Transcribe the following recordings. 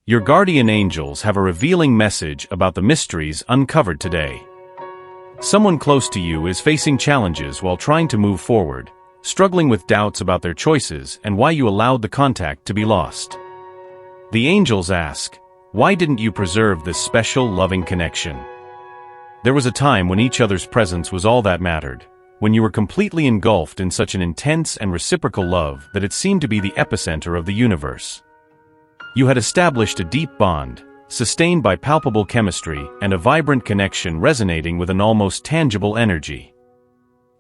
Your guardian angels have a revealing message about the mysteries uncovered today. Someone close to you is facing challenges while trying to move forward, struggling with doubts about their choices and why you allowed the contact to be lost. The angels ask, why didn't you preserve this special, loving connection? There was a time when each other's presence was all that mattered, when you were completely engulfed in such an intense and reciprocal love that it seemed to be the epicenter of the universe. You had established a deep bond, sustained by palpable chemistry and a vibrant connection resonating with an almost tangible energy.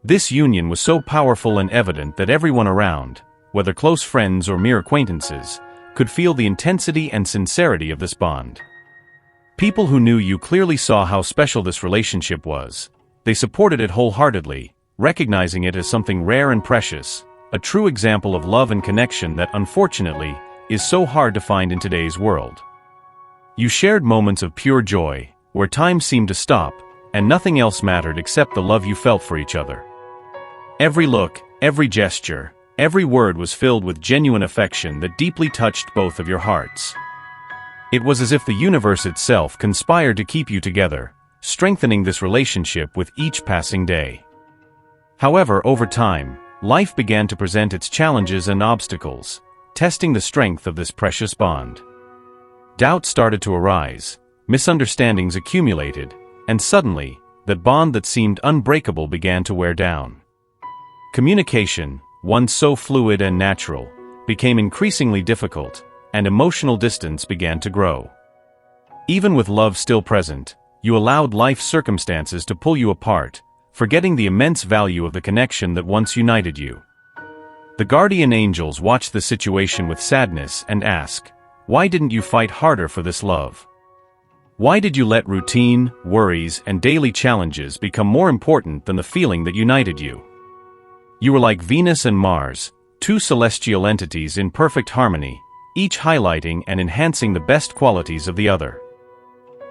This union was so powerful and evident that everyone around, whether close friends or mere acquaintances, could feel the intensity and sincerity of this bond. People who knew you clearly saw how special this relationship was. They supported it wholeheartedly, recognizing it as something rare and precious, a true example of love and connection that, unfortunately, is so hard to find in today's world. You shared moments of pure joy, where time seemed to stop, and nothing else mattered except the love you felt for each other. Every look, every gesture, every word was filled with genuine affection that deeply touched both of your hearts. It was as if the universe itself conspired to keep you together, strengthening this relationship with each passing day. However, over time, life began to present its challenges and obstacles, testing the strength of this precious bond. Doubt started to arise, misunderstandings accumulated, and suddenly, that bond that seemed unbreakable began to wear down. Communication, once so fluid and natural, became increasingly difficult, and emotional distance began to grow. Even with love still present, you allowed life circumstances to pull you apart, forgetting the immense value of the connection that once united you. The guardian angels watch the situation with sadness and ask, why didn't you fight harder for this love? Why did you let routine, worries, and daily challenges become more important than the feeling that united you? You were like Venus and Mars, two celestial entities in perfect harmony, each highlighting and enhancing the best qualities of the other.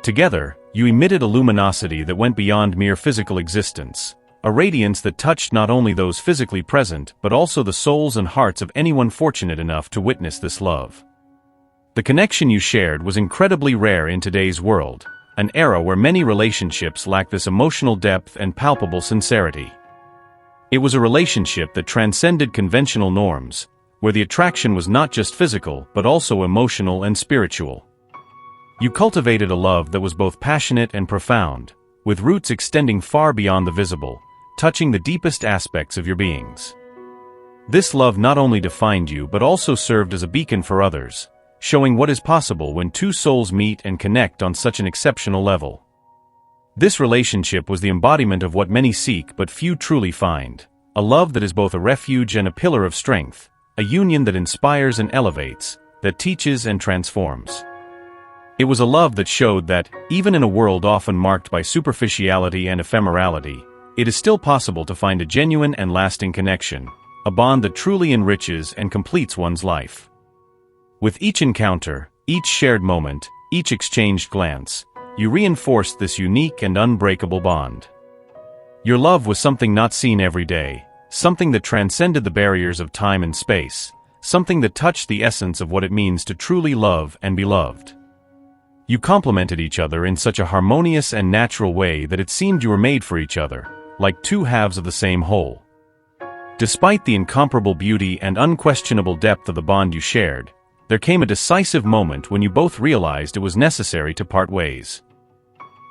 Together, you emitted a luminosity that went beyond mere physical existence, a radiance that touched not only those physically present but also the souls and hearts of anyone fortunate enough to witness this love. The connection you shared was incredibly rare in today's world, an era where many relationships lack this emotional depth and palpable sincerity. It was a relationship that transcended conventional norms, where the attraction was not just physical but also emotional and spiritual. You cultivated a love that was both passionate and profound, with roots extending far beyond the visible, touching the deepest aspects of your beings. This love not only defined you but also served as a beacon for others, showing what is possible when two souls meet and connect on such an exceptional level. This relationship was the embodiment of what many seek but few truly find, a love that is both a refuge and a pillar of strength, a union that inspires and elevates, that teaches and transforms. It was a love that showed that, even in a world often marked by superficiality and ephemerality, it is still possible to find a genuine and lasting connection, a bond that truly enriches and completes one's life. With each encounter, each shared moment, each exchanged glance, you reinforced this unique and unbreakable bond. Your love was something not seen every day, something that transcended the barriers of time and space, something that touched the essence of what it means to truly love and be loved. You complemented each other in such a harmonious and natural way that it seemed you were made for each other, like two halves of the same whole. Despite the incomparable beauty and unquestionable depth of the bond you shared, there came a decisive moment when you both realized it was necessary to part ways.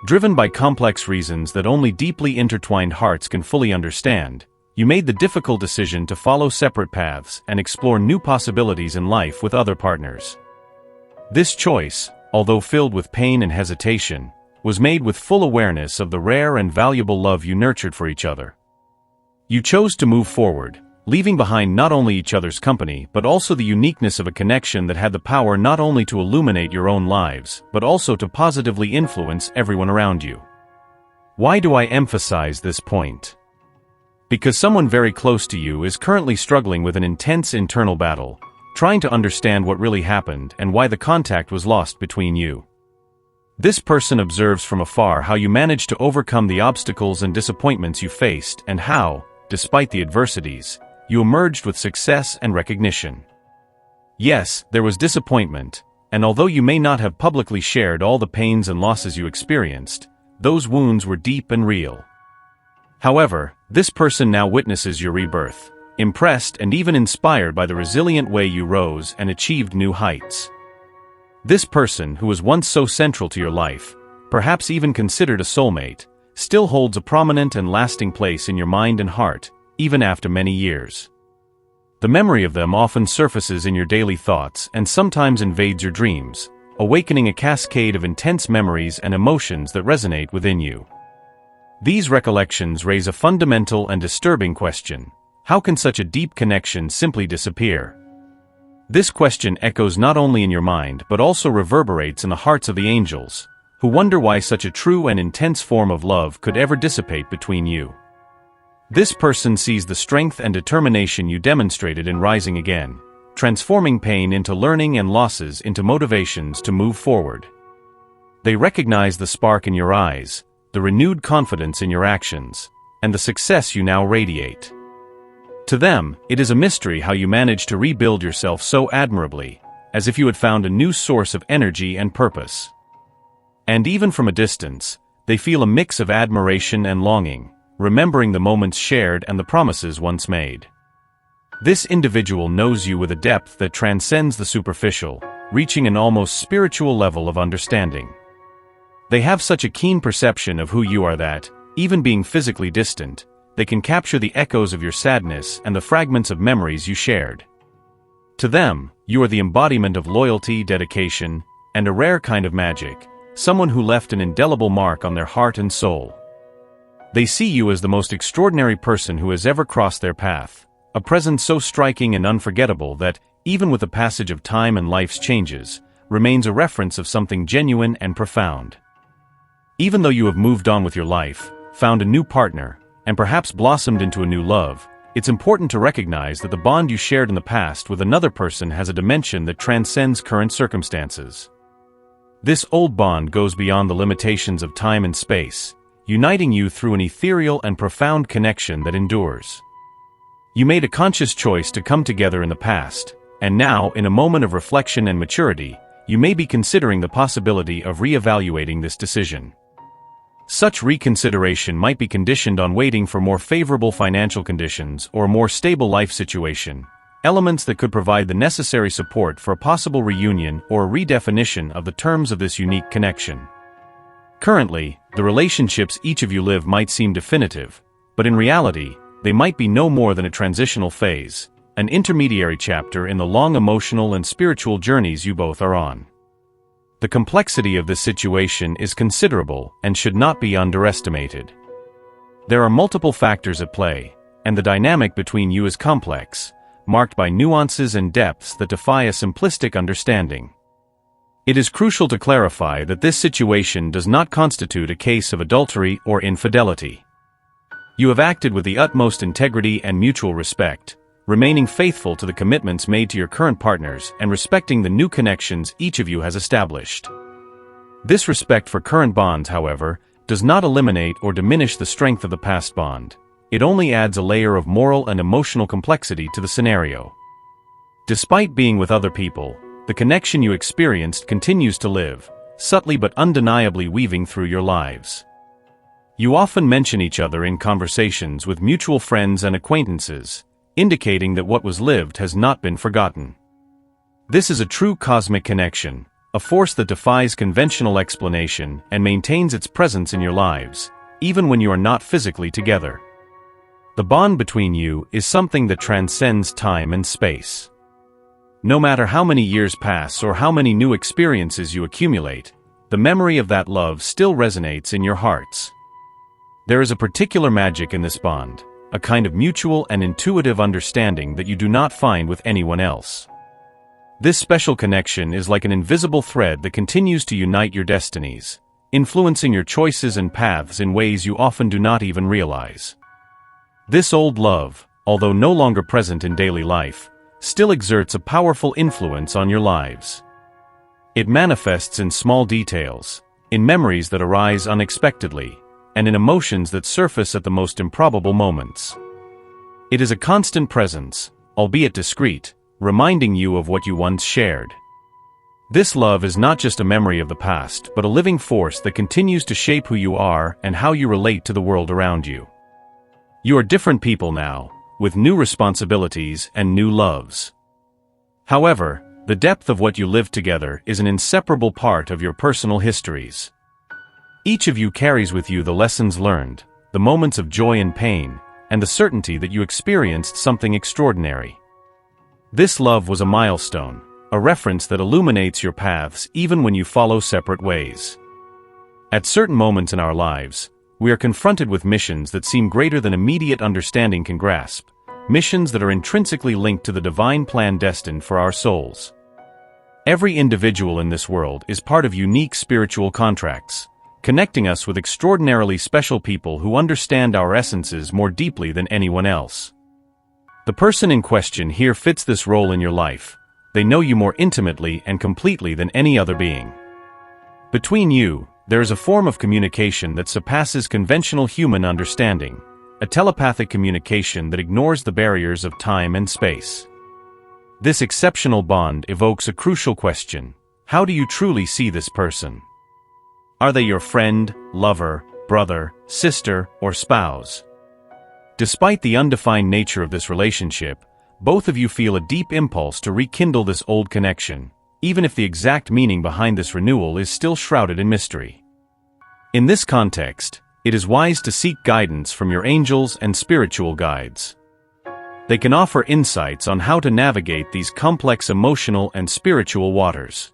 Driven by complex reasons that only deeply intertwined hearts can fully understand, you made the difficult decision to follow separate paths and explore new possibilities in life with other partners. This choice, although filled with pain and hesitation, was made with full awareness of the rare and valuable love you nurtured for each other. You chose to move forward, leaving behind not only each other's company but also the uniqueness of a connection that had the power not only to illuminate your own lives but also to positively influence everyone around you. Why do I emphasize this point? Because someone very close to you is currently struggling with an intense internal battle, trying to understand what really happened and why the contact was lost between you. This person observes from afar how you managed to overcome the obstacles and disappointments you faced and how, despite the adversities, you emerged with success and recognition. Yes, there was disappointment, and although you may not have publicly shared all the pains and losses you experienced, those wounds were deep and real. However, this person now witnesses your rebirth, impressed and even inspired by the resilient way you rose and achieved new heights. This person, who was once so central to your life, perhaps even considered a soulmate, still holds a prominent and lasting place in your mind and heart, even after many years. The memory of them often surfaces in your daily thoughts and sometimes invades your dreams, awakening a cascade of intense memories and emotions that resonate within you. These recollections raise a fundamental and disturbing question: how can such a deep connection simply disappear? This question echoes not only in your mind but also reverberates in the hearts of the angels, who wonder why such a true and intense form of love could ever dissipate between you. This person sees the strength and determination you demonstrated in rising again, transforming pain into learning and losses into motivations to move forward. They recognize the spark in your eyes, the renewed confidence in your actions, and the success you now radiate. To them, it is a mystery how you managed to rebuild yourself so admirably, as if you had found a new source of energy and purpose. And even from a distance, they feel a mix of admiration and longing, remembering the moments shared and the promises once made. This individual knows you with a depth that transcends the superficial, reaching an almost spiritual level of understanding. They have such a keen perception of who you are that, even being physically distant, they can capture the echoes of your sadness and the fragments of memories you shared. To them, you are the embodiment of loyalty, dedication, and a rare kind of magic, someone who left an indelible mark on their heart and soul. They see you as the most extraordinary person who has ever crossed their path, a presence so striking and unforgettable that, even with the passage of time and life's changes, remains a reference of something genuine and profound. Even though you have moved on with your life, found a new partner, and perhaps blossomed into a new love, it's important to recognize that the bond you shared in the past with another person has a dimension that transcends current circumstances. This old bond goes beyond the limitations of time and space, uniting you through an ethereal and profound connection that endures. You made a conscious choice to come together in the past, and now, in a moment of reflection and maturity, you may be considering the possibility of re-evaluating this decision. Such reconsideration might be conditioned on waiting for more favorable financial conditions or a more stable life situation, elements that could provide the necessary support for a possible reunion or a redefinition of the terms of this unique connection. Currently, the relationships each of you live might seem definitive, but in reality, they might be no more than a transitional phase, an intermediary chapter in the long emotional and spiritual journeys you both are on. The complexity of this situation is considerable and should not be underestimated. There are multiple factors at play, and the dynamic between you is complex, marked by nuances and depths that defy a simplistic understanding. It is crucial to clarify that this situation does not constitute a case of adultery or infidelity. You have acted with the utmost integrity and mutual respect, remaining faithful to the commitments made to your current partners and respecting the new connections each of you has established. This respect for current bonds, however, does not eliminate or diminish the strength of the past bond. It only adds a layer of moral and emotional complexity to the scenario. Despite being with other people, the connection you experienced continues to live, subtly but undeniably weaving through your lives. You often mention each other in conversations with mutual friends and acquaintances, indicating that what was lived has not been forgotten. This is a true cosmic connection, a force that defies conventional explanation and maintains its presence in your lives, even when you are not physically together. The bond between you is something that transcends time and space. No matter how many years pass or how many new experiences you accumulate, the memory of that love still resonates in your hearts. There is a particular magic in this bond, a kind of mutual and intuitive understanding that you do not find with anyone else. This special connection is like an invisible thread that continues to unite your destinies, influencing your choices and paths in ways you often do not even realize. This old love, although no longer present in daily life, still exerts a powerful influence on your lives. It manifests in small details, in memories that arise unexpectedly, and in emotions that surface at the most improbable moments. It is a constant presence, albeit discreet, reminding you of what you once shared. This love is not just a memory of the past, but a living force that continues to shape who you are and how you relate to the world around you. You are different people now, with new responsibilities and new loves. However, the depth of what you live together is an inseparable part of your personal histories. Each of you carries with you the lessons learned, the moments of joy and pain, and the certainty that you experienced something extraordinary. This love was a milestone, a reference that illuminates your paths even when you follow separate ways. At certain moments in our lives, we are confronted with missions that seem greater than immediate understanding can grasp, missions that are intrinsically linked to the divine plan destined for our souls. Every individual in this world is part of unique spiritual contracts, connecting us with extraordinarily special people who understand our essences more deeply than anyone else. The person in question here fits this role in your life. They know you more intimately and completely than any other being. Between you, there is a form of communication that surpasses conventional human understanding, a telepathic communication that ignores the barriers of time and space. This exceptional bond evokes a crucial question: how do you truly see this person? Are they your friend, lover, brother, sister, or spouse? Despite the undefined nature of this relationship, both of you feel a deep impulse to rekindle this old connection, even if the exact meaning behind this renewal is still shrouded in mystery. In this context, it is wise to seek guidance from your angels and spiritual guides. They can offer insights on how to navigate these complex emotional and spiritual waters.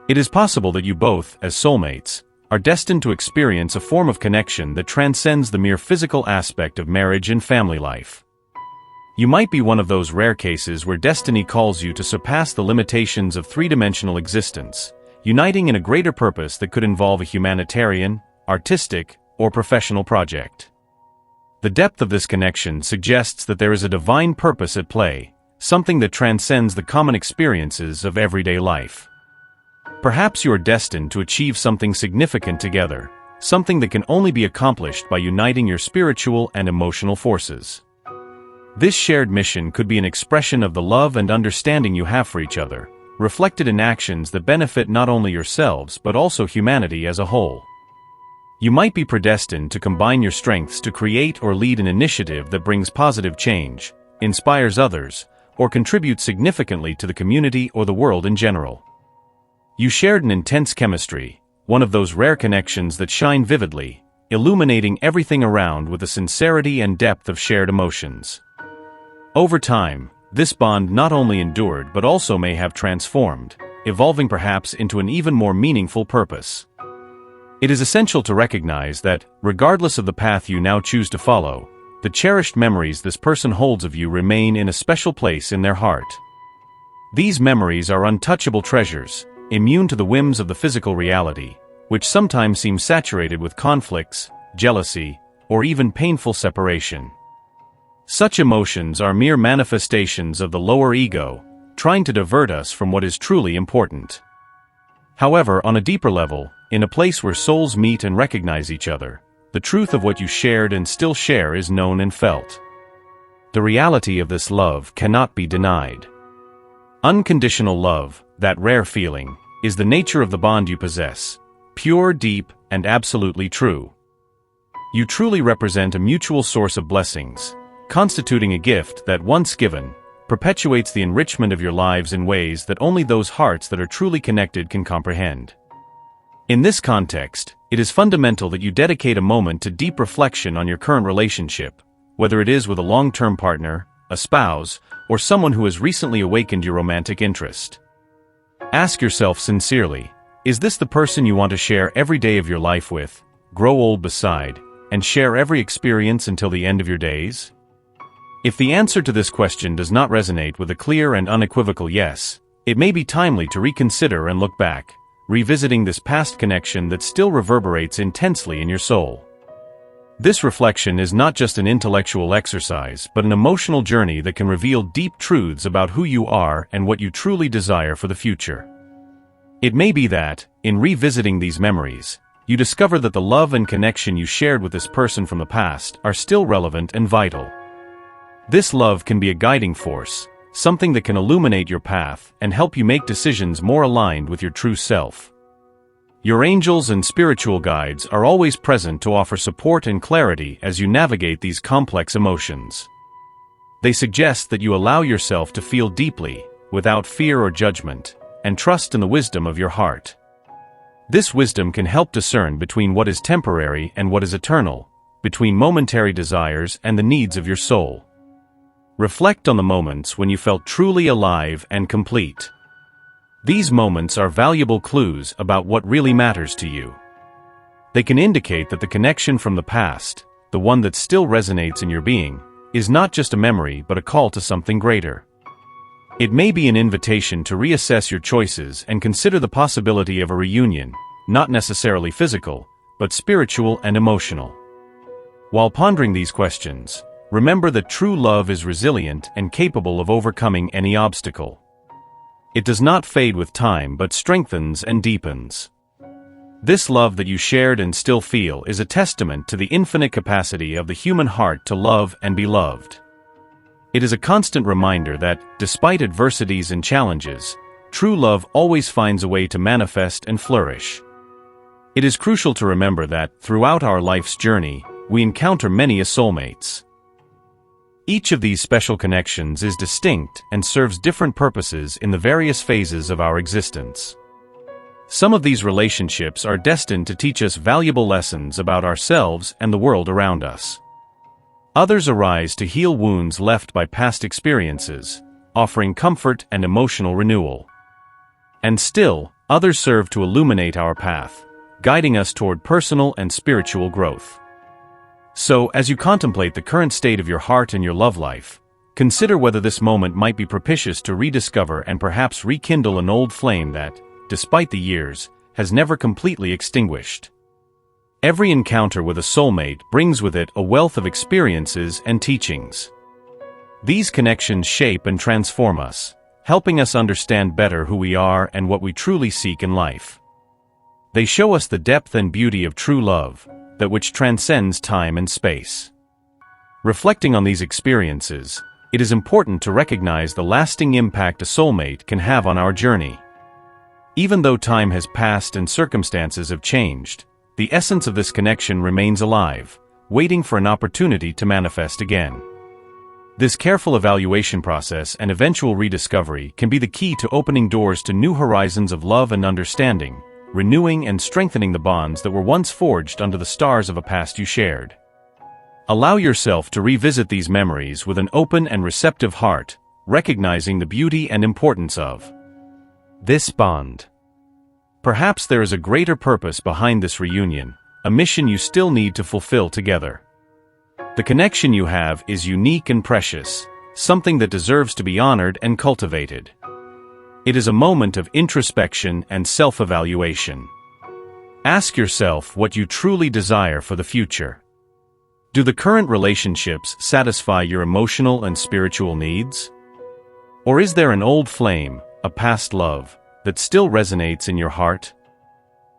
It is possible that you both, as soulmates, are destined to experience a form of connection that transcends the mere physical aspect of marriage and family life. You might be one of those rare cases where destiny calls you to surpass the limitations of three-dimensional existence, uniting in a greater purpose that could involve a humanitarian, artistic, or professional project. The depth of this connection suggests that there is a divine purpose at play, something that transcends the common experiences of everyday life. Perhaps you are destined to achieve something significant together, something that can only be accomplished by uniting your spiritual and emotional forces. This shared mission could be an expression of the love and understanding you have for each other, reflected in actions that benefit not only yourselves but also humanity as a whole. You might be predestined to combine your strengths to create or lead an initiative that brings positive change, inspires others, or contributes significantly to the community or the world in general. You shared an intense chemistry, one of those rare connections that shine vividly, illuminating everything around with the sincerity and depth of shared emotions. Over time, this bond not only endured but also may have transformed, evolving perhaps into an even more meaningful purpose. It is essential to recognize that, regardless of the path you now choose to follow, the cherished memories this person holds of you remain in a special place in their heart. These memories are untouchable treasures, immune to the whims of the physical reality, which sometimes seems saturated with conflicts, jealousy, or even painful separation. Such emotions are mere manifestations of the lower ego, trying to divert us from what is truly important. However, on a deeper level, in a place where souls meet and recognize each other, the truth of what you shared and still share is known and felt. The reality of this love cannot be denied. Unconditional love, that rare feeling, is the nature of the bond you possess, pure, deep, and absolutely true. You truly represent a mutual source of blessings, constituting a gift that, once given, perpetuates the enrichment of your lives in ways that only those hearts that are truly connected can comprehend. In this context, it is fundamental that you dedicate a moment to deep reflection on your current relationship, whether it is with a long-term partner, a spouse, or someone who has recently awakened your romantic interest. Ask yourself sincerely, is this the person you want to share every day of your life with, grow old beside, and share every experience until the end of your days? If the answer to this question does not resonate with a clear and unequivocal yes, it may be timely to reconsider and look back, revisiting this past connection that still reverberates intensely in your soul. This reflection is not just an intellectual exercise but an emotional journey that can reveal deep truths about who you are and what you truly desire for the future. It may be that, in revisiting these memories, you discover that the love and connection you shared with this person from the past are still relevant and vital. This love can be a guiding force, something that can illuminate your path and help you make decisions more aligned with your true self. Your angels and spiritual guides are always present to offer support and clarity as you navigate these complex emotions. They suggest that you allow yourself to feel deeply, without fear or judgment, and trust in the wisdom of your heart. This wisdom can help discern between what is temporary and what is eternal, between momentary desires and the needs of your soul. Reflect on the moments when you felt truly alive and complete. These moments are valuable clues about what really matters to you. They can indicate that the connection from the past, the one that still resonates in your being, is not just a memory but a call to something greater. It may be an invitation to reassess your choices and consider the possibility of a reunion, not necessarily physical, but spiritual and emotional. While pondering these questions, remember that true love is resilient and capable of overcoming any obstacle. It does not fade with time but strengthens and deepens. This love that you shared and still feel is a testament to the infinite capacity of the human heart to love and be loved. It is a constant reminder that, despite adversities and challenges, true love always finds a way to manifest and flourish. It is crucial to remember that, throughout our life's journey, we encounter many soulmates. Each of these special connections is distinct and serves different purposes in the various phases of our existence. Some of these relationships are destined to teach us valuable lessons about ourselves and the world around us. Others arise to heal wounds left by past experiences, offering comfort and emotional renewal. And still, others serve to illuminate our path, guiding us toward personal and spiritual growth. So, as you contemplate the current state of your heart and your love life, consider whether this moment might be propitious to rediscover and perhaps rekindle an old flame that, despite the years, has never completely extinguished. Every encounter with a soulmate brings with it a wealth of experiences and teachings. These connections shape and transform us, helping us understand better who we are and what we truly seek in life. They show us the depth and beauty of true love, that which transcends time and space. Reflecting on these experiences, it is important to recognize the lasting impact a soulmate can have on our journey. Even though time has passed and circumstances have changed, the essence of this connection remains alive, waiting for an opportunity to manifest again. This careful evaluation process and eventual rediscovery can be the key to opening doors to new horizons of love and understanding, renewing and strengthening the bonds that were once forged under the stars of a past you shared. Allow yourself to revisit these memories with an open and receptive heart, recognizing the beauty and importance of this bond. Perhaps there is a greater purpose behind this reunion, a mission you still need to fulfill together. The connection you have is unique and precious, something that deserves to be honored and cultivated. It is a moment of introspection and self-evaluation. Ask yourself what you truly desire for the future. Do the current relationships satisfy your emotional and spiritual needs? Or is there an old flame, a past love, that still resonates in your heart?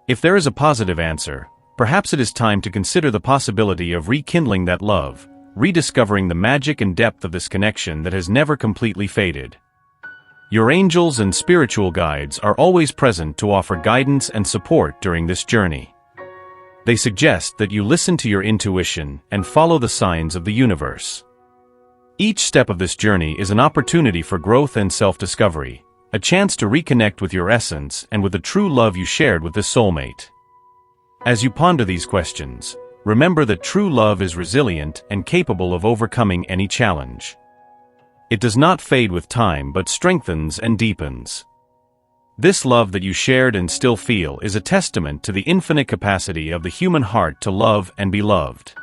If there is a positive answer, perhaps it is time to consider the possibility of rekindling that love, rediscovering the magic and depth of this connection that has never completely faded. Your angels and spiritual guides are always present to offer guidance and support during this journey. They suggest that you listen to your intuition and follow the signs of the universe. Each step of this journey is an opportunity for growth and self-discovery, a chance to reconnect with your essence and with the true love you shared with this soulmate. As you ponder these questions, remember that true love is resilient and capable of overcoming any challenge. It does not fade with time but strengthens and deepens. This love that you shared and still feel is a testament to the infinite capacity of the human heart to love and be loved.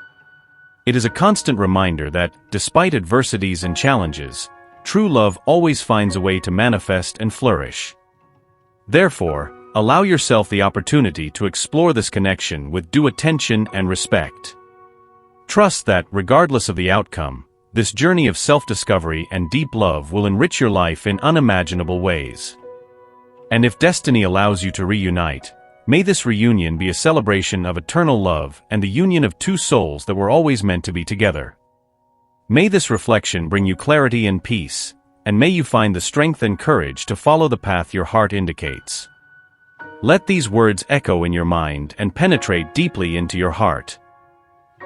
It is a constant reminder that, despite adversities and challenges, true love always finds a way to manifest and flourish. Therefore, allow yourself the opportunity to explore this connection with due attention and respect. Trust that, regardless of the outcome, this journey of self-discovery and deep love will enrich your life in unimaginable ways. And if destiny allows you to reunite, may this reunion be a celebration of eternal love and the union of two souls that were always meant to be together. May this reflection bring you clarity and peace, and may you find the strength and courage to follow the path your heart indicates. Let these words echo in your mind and penetrate deeply into your heart.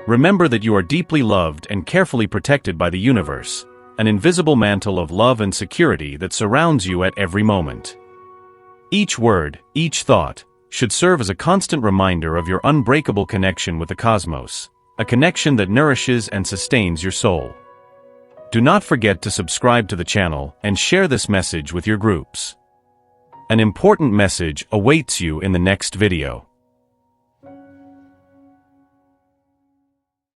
Remember that you are deeply loved and carefully protected by the universe, an invisible mantle of love and security that surrounds you at every moment. Each word, each thought, should serve as a constant reminder of your unbreakable connection with the cosmos, a connection that nourishes and sustains your soul. Do not forget to subscribe to the channel and share this message with your groups. An important message awaits you in the next video.